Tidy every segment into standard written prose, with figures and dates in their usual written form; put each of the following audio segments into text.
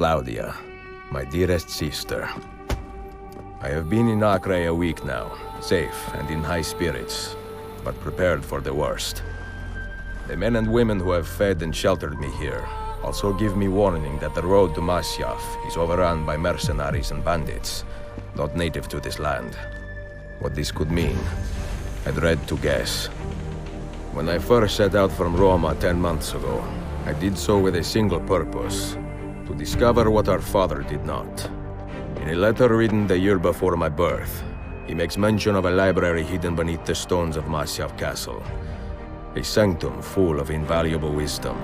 Claudia, my dearest sister. I have been in Acre a week now, safe and in high spirits, but prepared for the worst. The men and women who have fed and sheltered me here also give me warning that the road to Masyaf is overrun by mercenaries and bandits, not native to this land. What this could mean, I dread to guess. When I first set out from Roma 10 months ago, I did so with a single purpose: to discover what our father did not. In a letter written the year before my birth, he makes mention of a library hidden beneath the stones of Masyaf Castle. A sanctum full of invaluable wisdom.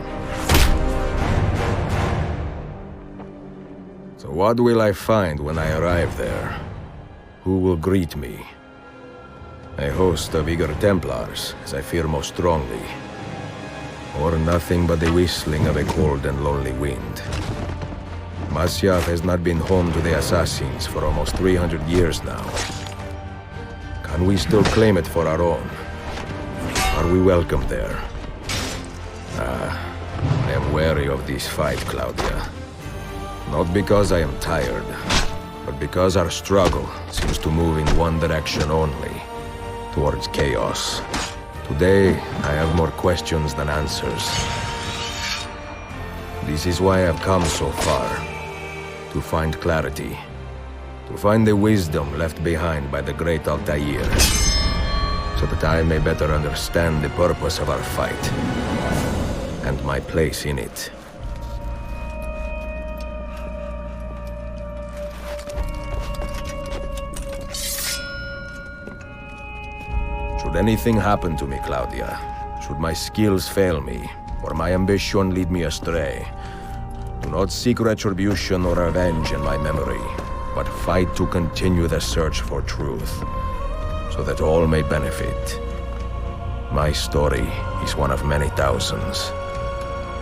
So what will I find when I arrive there? Who will greet me? A host of eager Templars, as I fear most strongly. Or nothing but the whistling of a cold and lonely wind. Masyaf has not been home to the assassins for almost 300 years now. Can we still claim it for our own? Are we welcome there? I am wary of this fight, Claudia. Not because I am tired, but because our struggle seems to move in one direction only, towards chaos. Today, I have more questions than answers. This is why I've come so far. To find clarity. To find the wisdom left behind by the great Altaïr. So that I may better understand the purpose of our fight. And my place in it. Should anything happen to me, Claudia, should my skills fail me, or my ambition lead me astray, do not seek retribution or revenge in my memory, but fight to continue the search for truth, so that all may benefit. My story is one of many thousands,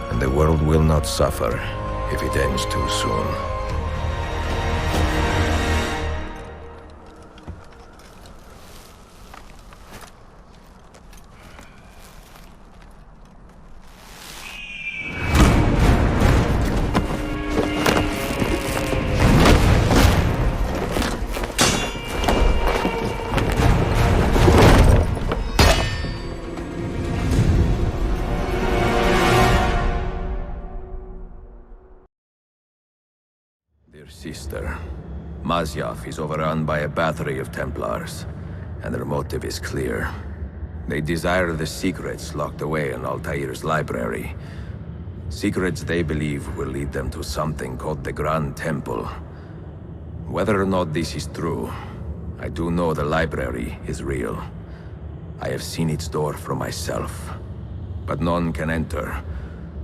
and the world will not suffer if it ends too soon. Sister, Masyaf is overrun by a battery of Templars, and their motive is clear. They desire the secrets locked away in Altaïr's library. Secrets they believe will lead them to something called the Grand Temple. Whether or not this is true, I do know the library is real. I have seen its door for myself. But none can enter.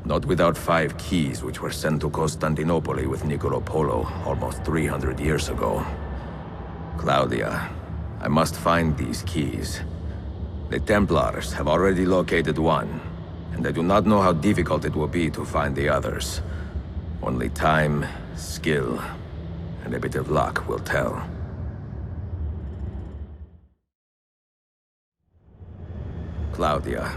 Not without 5 keys which were sent to Constantinople with Niccolo Polo almost 300 years ago. Claudia, I must find these keys. The Templars have already located one, and I do not know how difficult it will be to find the others. Only time, skill, and a bit of luck will tell. Claudia,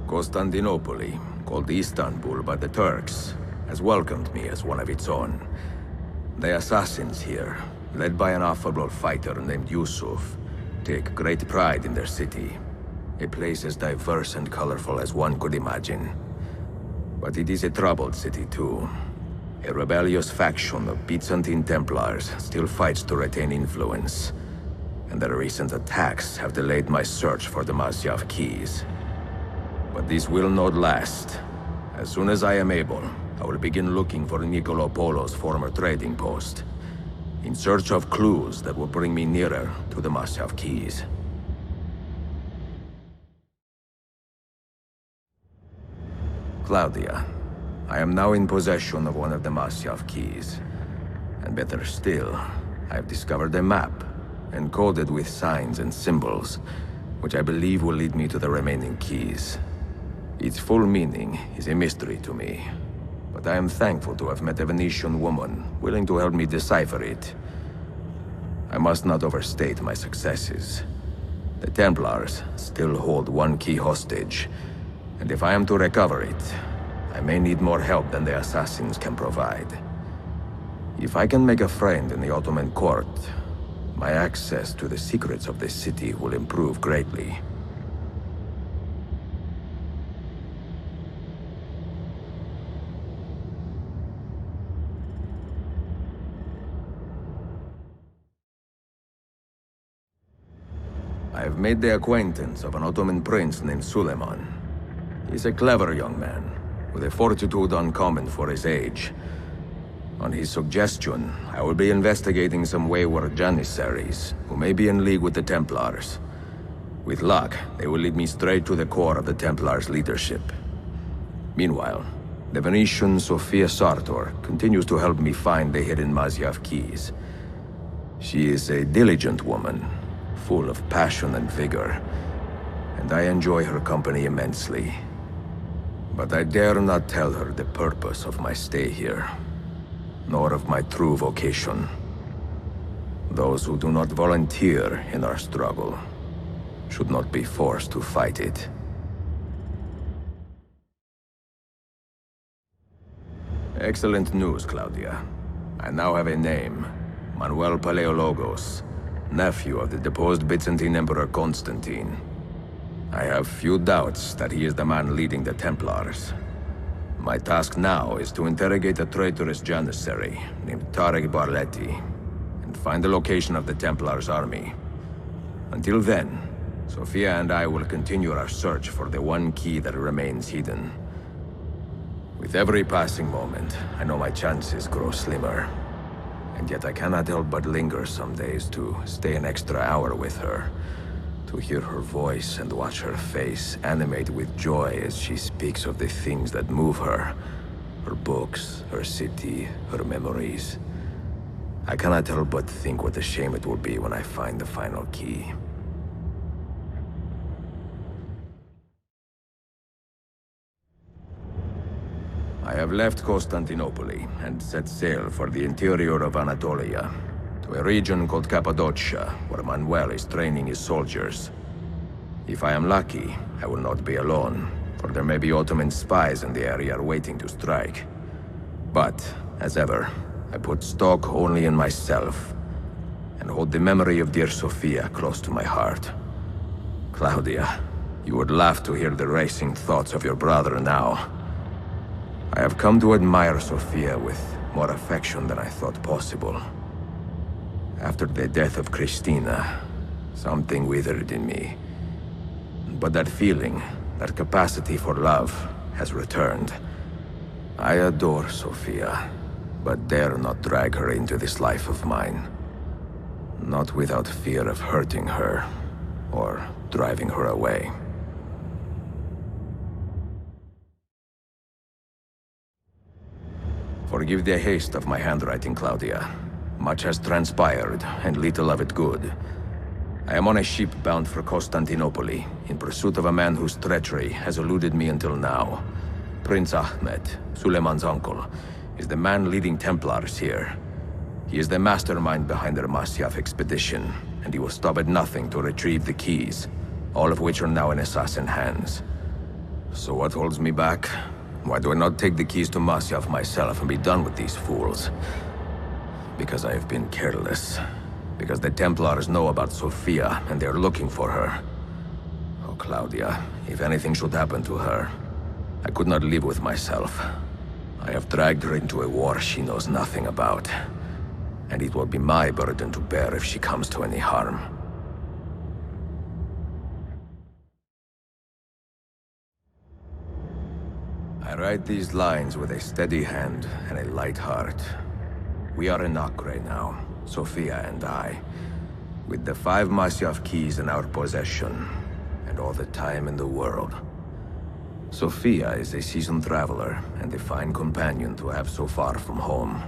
Constantinople, called Istanbul by the Turks, has welcomed me as one of its own. The assassins here, led by an affable fighter named Yusuf, take great pride in their city. A place as diverse and colorful as one could imagine. But it is a troubled city too. A rebellious faction of Byzantine Templars still fights to retain influence. And their recent attacks have delayed my search for the Masyaf keys. But this will not last. As soon as I am able, I will begin looking for Niccolo Polo's former trading post, in search of clues that will bring me nearer to the Masyaf keys. Claudia, I am now in possession of one of the Masyaf keys. And better still, I have discovered a map, encoded with signs and symbols, which I believe will lead me to the remaining keys. Its full meaning is a mystery to me, but I am thankful to have met a Venetian woman willing to help me decipher it. I must not overstate my successes. The Templars still hold one key hostage, and if I am to recover it, I may need more help than the assassins can provide. If I can make a friend in the Ottoman court, my access to the secrets of this city will improve greatly. I have made the acquaintance of an Ottoman prince named Suleiman. He's a clever young man, with a fortitude uncommon for his age. On his suggestion, I will be investigating some wayward janissaries who may be in league with the Templars. With luck, they will lead me straight to the core of the Templars' leadership. Meanwhile, the Venetian Sofia Sartor continues to help me find the hidden Masyaf keys. She is a diligent woman, full of passion and vigor, and I enjoy her company immensely. But I dare not tell her the purpose of my stay here, nor of my true vocation. Those who do not volunteer in our struggle should not be forced to fight it. Excellent news, Claudia. I now have a name. Manuel Paleologos, nephew of the deposed Byzantine Emperor Constantine. I have few doubts that he is the man leading the Templars. My task now is to interrogate a traitorous janissary named Tarek Barletti and find the location of the Templars' army. Until then, Sofia and I will continue our search for the one key that remains hidden. With every passing moment, I know my chances grow slimmer. And yet I cannot help but linger some days to stay an extra hour with her, to hear her voice and watch her face animate with joy as she speaks of the things that move her. Her books, her city, her memories. I cannot help but think what a shame it will be when I find the final key. I have left Constantinople and set sail for the interior of Anatolia, to a region called Cappadocia, where Manuel is training his soldiers. If I am lucky, I will not be alone, for there may be Ottoman spies in the area waiting to strike. But, as ever, I put stock only in myself, and hold the memory of dear Sofia close to my heart. Claudia, you would laugh to hear the racing thoughts of your brother now. I have come to admire Sofia with more affection than I thought possible. After the death of Christina, something withered in me. But that feeling, that capacity for love, has returned. I adore Sofia, but dare not drag her into this life of mine. Not without fear of hurting her, or driving her away. Forgive the haste of my handwriting, Claudia. Much has transpired, and little of it good. I am on a ship bound for Constantinople, in pursuit of a man whose treachery has eluded me until now. Prince Ahmed, Suleiman's uncle, is the man leading Templars here. He is the mastermind behind their Masyaf expedition, and he will stop at nothing to retrieve the keys, all of which are now in assassin hands. So what holds me back? Why do I not take the keys to Masyaf myself and be done with these fools? Because I have been careless. Because the Templars know about Sofia, and they are looking for her. Oh, Claudia, if anything should happen to her, I could not live with myself. I have dragged her into a war she knows nothing about. And it will be my burden to bear if she comes to any harm. I write these lines with a steady hand and a light heart. We are in Acre now, Sofia and I, with the 5 Masyaf keys in our possession, and all the time in the world. Sofia is a seasoned traveler, and a fine companion to have so far from home.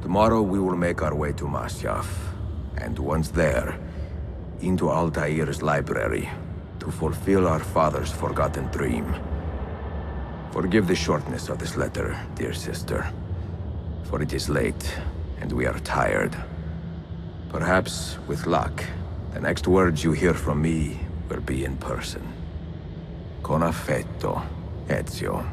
Tomorrow we will make our way to Masyaf, and once there, into Altaïr's library, to fulfill our father's forgotten dream. Forgive the shortness of this letter, dear sister, for it is late, and we are tired. Perhaps, with luck, the next words you hear from me will be in person. Con affetto, Ezio.